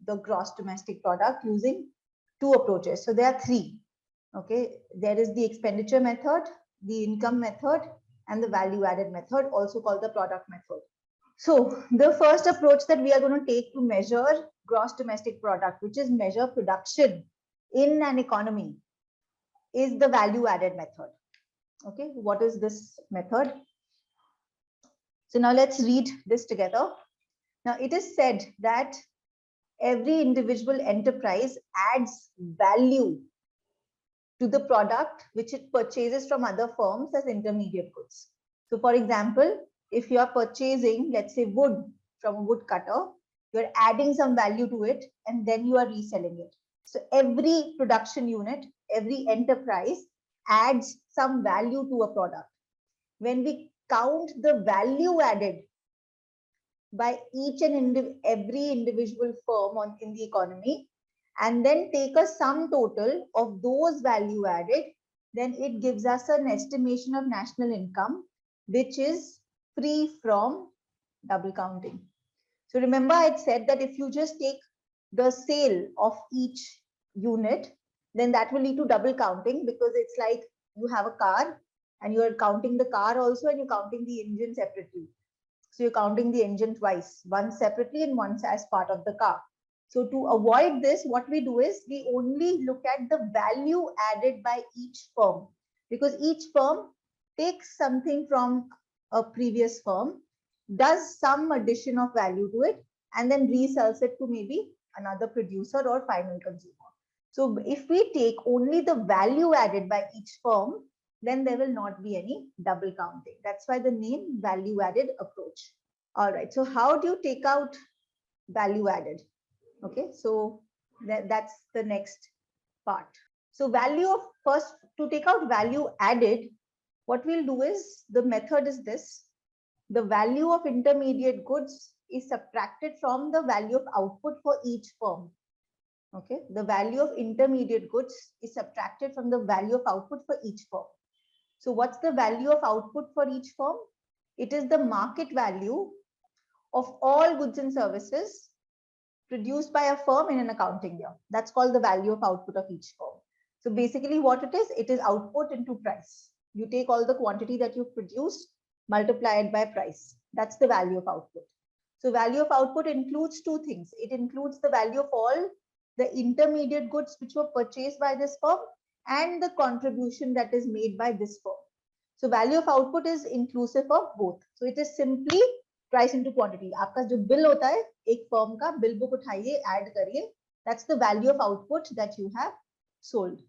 the gross domestic product using two approaches. So there are three. Okay, there is the expenditure method, the income method, and the value added method, also called the product method. So the first approach that we are going to take to measure gross domestic product, which is measure production in an economy, is the value added method. Okay, what is this method? So now let's read this together. Now it is said that every individual enterprise adds value to the product which it purchases from other firms as intermediate goods. So for example, if you are purchasing, let's say, wood from a woodcutter, you're adding some value to it and then you are reselling it. So every production unit, every enterprise adds some value to a product. When we count the value added by each and every individual firm in the economy, and then take a sum total of those value added, then it gives us an estimation of national income, which is free from double counting. So remember, I said that if you just take the sale of each unit, then that will lead to double counting, because it's like you have a car and you are counting the car also and you're counting the engine separately. So you're counting the engine twice, one separately and once as part of the car. So to avoid this, what we do is we only look at the value added by each firm, because each firm takes something from a previous firm, does some addition of value to it, and then resells it to maybe another producer or final consumer. So if we take only the value added by each firm, then there will not be any double counting. That's why the name value added approach. All right, so how do you take out value added? Okay, so that's the next part. So first, to take out value added, what we'll do is, the method is this: the value of intermediate goods is subtracted from the value of output for each firm. Okay, the value of intermediate goods is subtracted from the value of output for each firm. So what's the value of output for each firm? It is the market value of all goods and services produced by a firm in an accounting year. That's called the value of output of each firm. So basically what it is output into price. You take all the quantity that you've produced, multiply it by price. That's the value of output. So value of output includes two things. It includes the value of all the intermediate goods which were purchased by this firm and the contribution that is made by this firm. So value of output is inclusive of both. So it is simply price into quantity. आपका जो bill होता है एक firm का, bill book उठाइए, add करिए. That's the value of output that you have sold.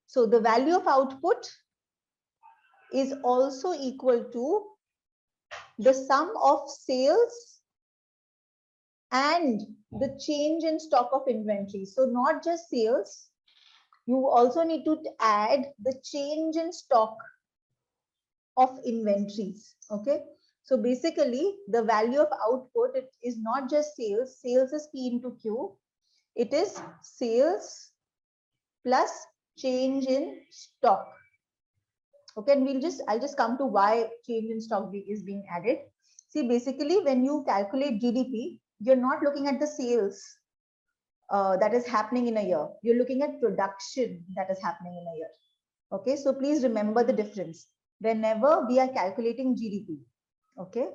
So the value of output is also equal to the sum of sales and the change in stock of inventory. So not just sales, you also need to add the change in stock of inventories. Okay. So basically, the value of output, it is not just sales. Sales is P into Q. It is sales plus change in stock. Okay, and I'll just come to why change in stock is being added. See, basically, when you calculate GDP, you're not looking at the sales that is happening in a year. You're looking at production that is happening in a year. Okay, so please remember the difference. Whenever we are calculating GDP, okay,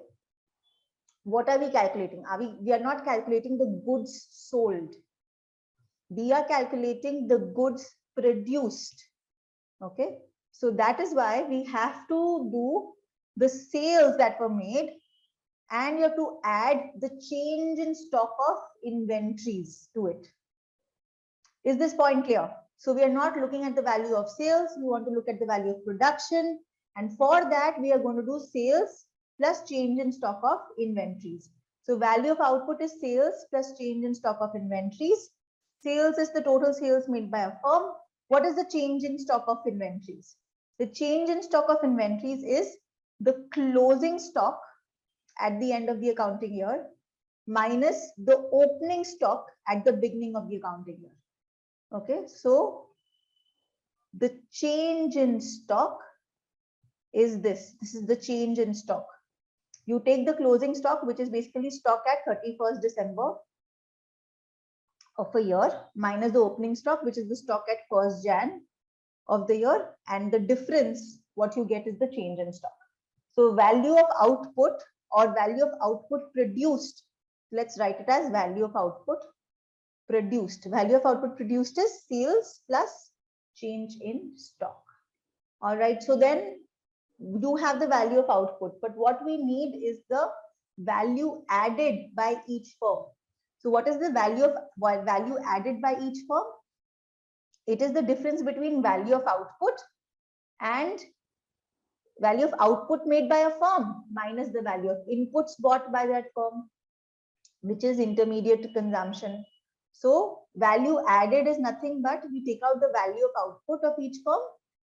what are we calculating? We are not calculating the goods sold. We are calculating the goods produced. Okay, so that is why we have to do the sales that were made, and you have to add the change in stock of inventories to it. Is this point clear? So we are not looking at the value of sales. We want to look at the value of production. And for that, we are going to do sales plus change in stock of inventories. So value of output is sales plus change in stock of inventories. Sales is the total sales made by a firm. What is the change in stock of inventories? The change in stock of inventories is the closing stock at the end of the accounting year minus the opening stock at the beginning of the accounting year. Okay, so the change in stock is this. This is the change in stock. You take the closing stock, which is basically stock at 31st December, of a year minus the opening stock, which is the stock at 1st Jan of the year, and the difference, what you get is the change in stock. So value of output or value of output produced, let's write it as value of output produced. Value of output produced is sales plus change in stock. All right, so then you have the value of output, but what we need is the value added by each firm. So what is the value added by each firm? It is the difference between value of output and value of output made by a firm minus the value of inputs bought by that firm, which is intermediate consumption. So value added is nothing but we take out the value of output of each firm,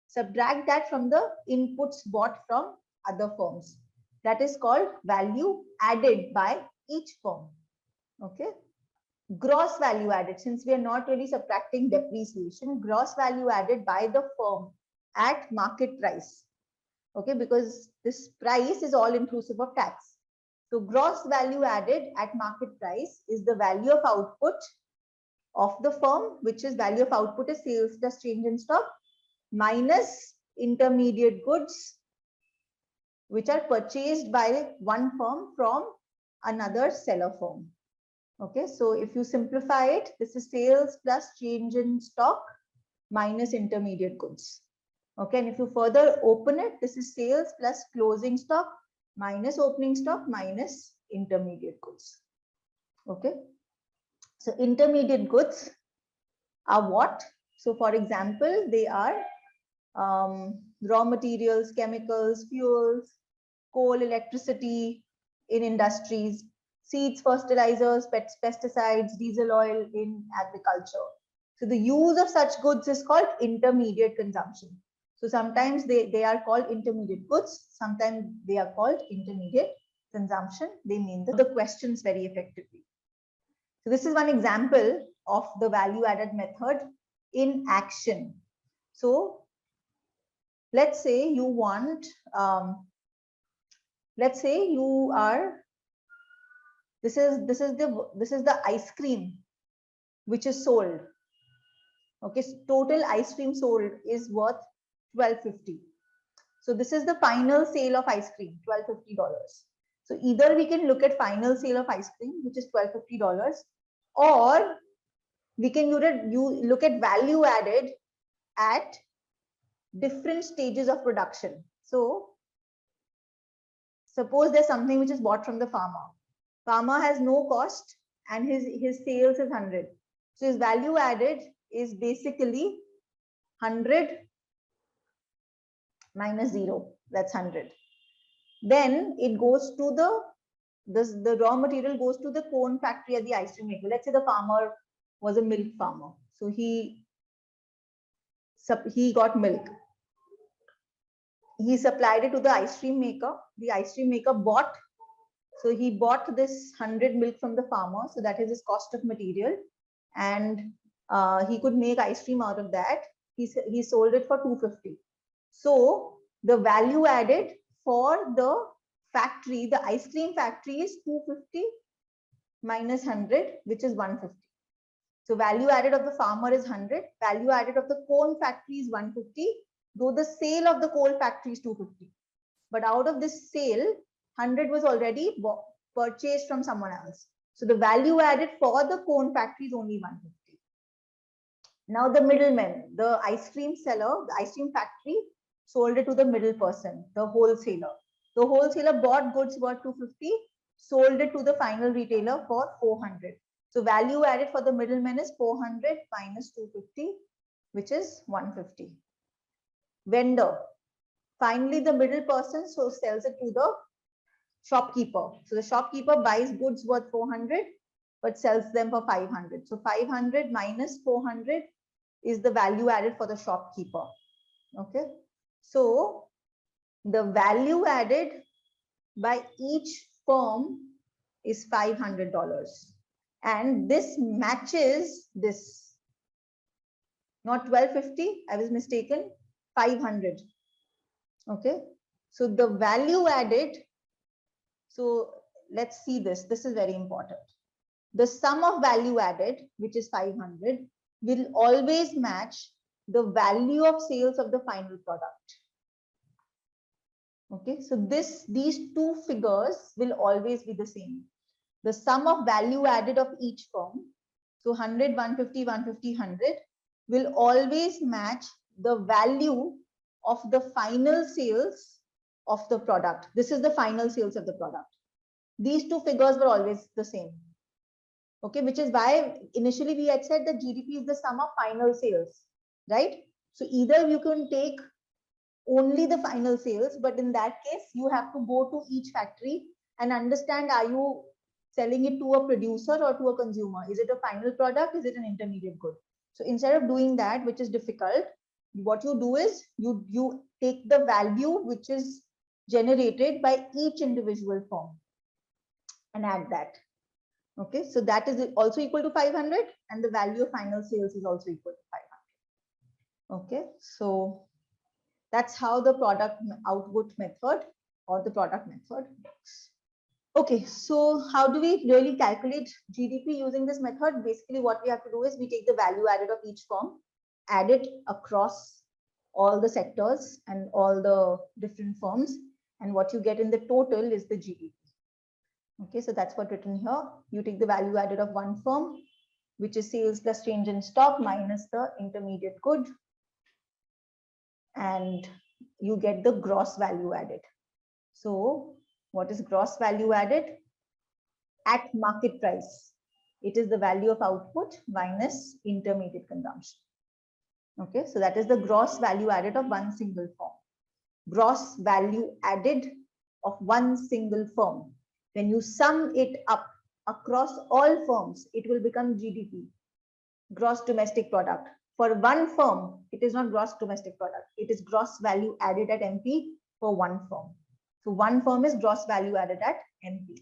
subtract that from the inputs bought from other firms. That is called value added by each firm. Okay. Gross value added, since we are not really subtracting depreciation, gross value added by the firm at market price. Okay, because this price is all inclusive of tax. So gross value added at market price is the value of output of the firm, which is value of output is sales plus change in stock minus intermediate goods which are purchased by one firm from another seller firm. Okay, so if you simplify it, this is sales plus change in stock minus intermediate goods. Okay, and if you further open it, this is sales plus closing stock minus opening stock minus intermediate goods. Okay, so intermediate goods are what? So for example, they are raw materials, chemicals, fuels, coal, electricity in industries, seeds, fertilizers, pesticides, diesel oil in agriculture. So the use of such goods is called intermediate consumption. So sometimes they are called intermediate goods, sometimes they are called intermediate consumption. They mean the questions very effectively. So this is one example of the value added method in action. So let's say you want, let's say you are, this is the ice cream which is sold. Okay, so total ice cream sold is worth $12.50. So this is the final sale of ice cream, $12.50. So either we can look at final sale of ice cream, which is $12.50, or we can look at value added at different stages of production. So suppose there's something which is bought from the farmer. Farmer has no cost and his sales is 100. So his value added is basically 100 minus 0, that's 100. Then it goes to the raw material goes to the cone factory at the ice cream maker. Let's say the farmer was a milk farmer. So he got milk. He supplied it to the ice cream maker. The ice cream maker bought. So he bought this 100 milk from the farmer. So that is his cost of material. And he could make ice cream out of that. He sold it for $2.50. So the value added for the factory, the ice cream factory, is $2.50 minus 100, which is $1.50. So value added of the farmer is 100. Value added of the cone factory is $1.50. Though the sale of the coal factory is $2.50. But out of this sale, 100 was already purchased from someone else. So the value added for the cone factory is only $1.50. Now the middleman, the ice cream seller, the ice cream factory sold it to the middle person, the wholesaler. The wholesaler bought goods worth $2.50, sold it to the final retailer for $400. So value added for the middleman is 400 minus 250, which is 150. Vendor. Finally, the middle person sells it to the shopkeeper. So the shopkeeper buys goods worth 400 but sells them for 500. So 500 minus 400 is the value added for the shopkeeper. Okay. So the value added by each firm is $500. And this matches this. Not 1250, I was mistaken, 500. Okay. So the value added, so let's see this. This is very important. the sum of value added, which is 500, will always match the value of sales of the final product. Okay, so these two figures will always be the same. The sum of value added of each firm, so 100, 150, 150, 100, will always match the value of the final sales of the product. This is the final sales of the product. These two figures were always the same. Okay, which is why initially we had said that GDP is the sum of final sales, right? So either you can take only the final sales, but in that case, you have to go to each factory and understand, are you selling it to a producer or to a consumer? Is it a final product? Is it an intermediate good? So instead of doing that, which is difficult, what you do is you take the value which is generated by each individual firm and add that. Okay, so that is also equal to 500, and the value of final sales is also equal to 500. Okay, so that's how the product output method or the product method works. Okay, so how do we really calculate GDP using this method? Basically, what we have to do is we take the value added of each firm, add it across all the sectors and all the different firms, and what you get in the total is the GDP. Okay, so that's what's written here. You take the value added of one firm, which is sales plus change in stock minus the intermediate good, and you get the gross value added. So what is gross value added? At market price, it is the value of output minus intermediate consumption. Okay, so that is the gross value added of one single firm. Gross value added of one single firm. When you sum it up across all firms, it will become GDP, gross domestic product. For one firm, it is not gross domestic product. It is gross value added at MP for one firm. So one firm is gross value added at MP.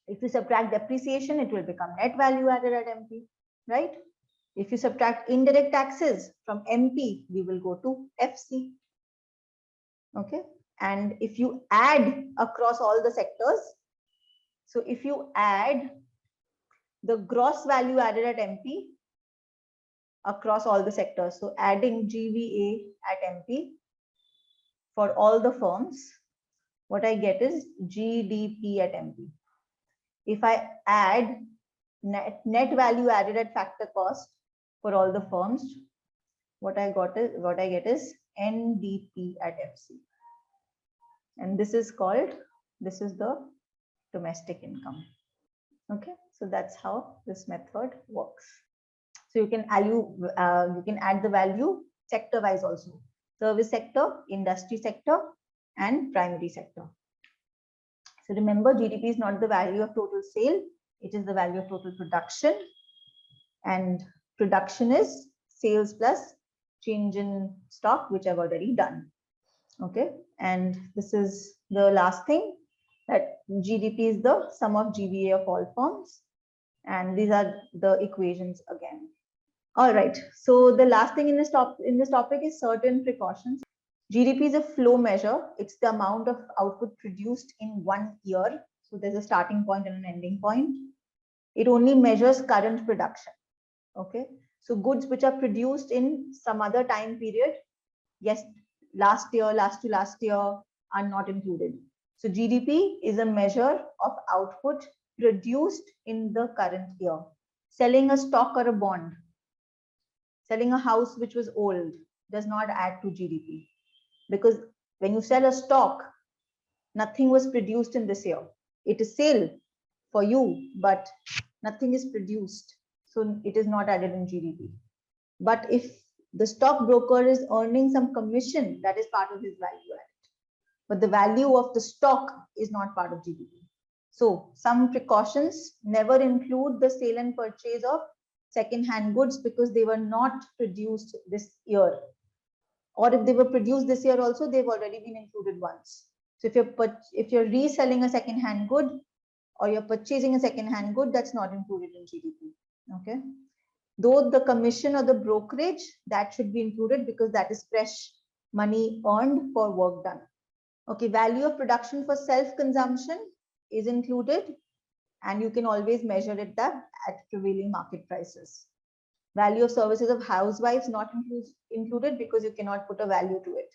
If you subtract depreciation, it will become net value added at MP, right? If you subtract indirect taxes from MP, we will go to FC. Okay. And if you add across all the sectors, so if you add the gross value added at MP across all the sectors, so adding GVA at MP for all the firms, what I get is GDP at MP. If I add net value added at factor cost for all the firms, what I get is NDP at FC. And this is the domestic income. Okay, so that's how this method works. So you can add the value sector wise also. Service sector, industry sector, and primary sector. So remember, GDP is not the value of total sale, it is the value of total production. And production is sales plus change in stock, which I've already done. Okay, and this is the last thing, that GDP is the sum of GVA of all firms. And these are the equations again. All right, so the last thing in this topic is certain precautions. GDP is a flow measure. It's the amount of output produced in 1 year. So there's a starting point and an ending point. It only measures current production. Okay, so goods which are produced in some other time period, yes, last year, last to last year, are not included. So GDP is a measure of output produced in the current year. Selling a stock or a bond, selling a house which was old does not add to GDP, because when you sell a stock, nothing was produced in this year. It is sale for you, but nothing is produced, so it is not added in GDP. But if the stockbroker is earning some commission, that is part of his value added, but the value of the stock is not part of GDP. So some precautions: never include the sale and purchase of second-hand goods because they were not produced this year, or if they were produced this year also, they've already been included once. So if you're reselling a second-hand good or you're purchasing a second-hand good, that's not included in GDP. Okay, though the commission or the brokerage, that should be included because that is fresh money earned for work done. Okay, value of production for self-consumption is included, and you can always measure it that at prevailing market prices. Value of services of housewives not included because you cannot put a value to it.